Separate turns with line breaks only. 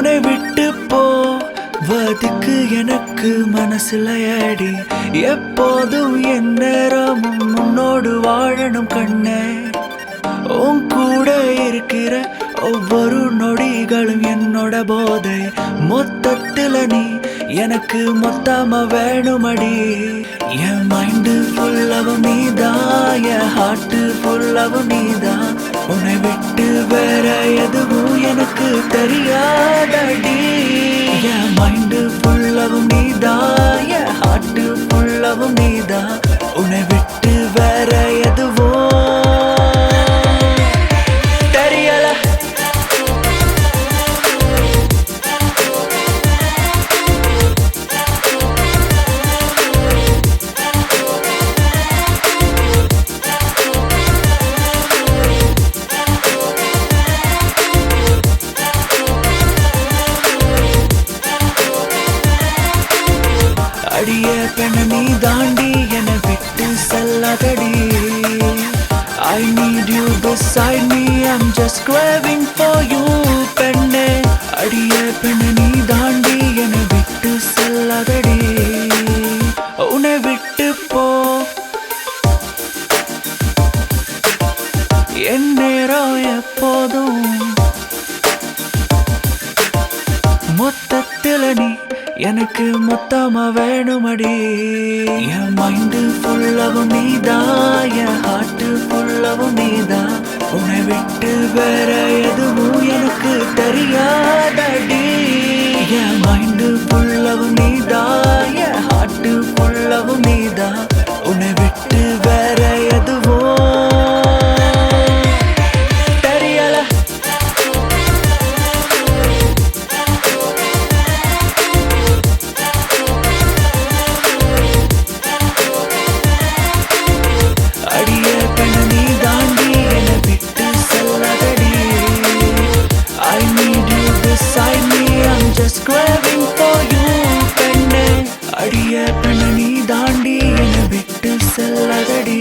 உன்னை விட்டு போவதுக்கு எனக்கு மனசுல அடி. எப்போதும் என் நேரமும் உன்னோடு வாழணும் கண்ணே. உன் கூட இருக்கிற ஒவ்வொரு நொடிகளும் என்னோட போதை. மொத்தத்துல நீ எனக்கு மொத்தமா வேணுமடி. என் மைண்டு ஃபுல்லாவும் நீதான், என் ஹார்ட்டு ஃபுல்லாவும் நீதான். உன்னை விட்டு வேற எதுவும் எனக்கு தெரியாதடி. என் மைண்டு ஃபுல்லாவும் நீதான், என் ஹார்ட்டு ஃபுல்லாவும் நீதான். உன்னை விட்டு வேற எதுவும் அடிய பெண்ண நீ தாண்டி என்னை விட்டு செல்லாதடி. I need you beside me, I'm just craving for you பெண்ணே. அடிய பெண்ண நீ தாண்டி என்னை விட்டு செல்லாதடி. உன்னை விட்டு போ என் நேரம் எப்போதும் மொத்தத்தில் நீ எனக்கு மொத்தமா வேணுமடி. என் மைண்டு ஃபுல்லாவும் நீதான், என் ஹார்ட்டு ஃபுல்லாவும் நீதான். உன்னை விட்டு வேற எதுவும் எனக்கு தெரியாதடி. என் மைண்டு ஃபுல்லாவும் நீதான், என் ஹார்ட்டு ஃபுல்லாவும் நீதான். உன்னை விட்டு வேற எதுவும் beside me, I'm just craving for you பெண்ணே. அடிய பெண்ண நீ தாண்டி என்னை விட்டு செல்லாதடி.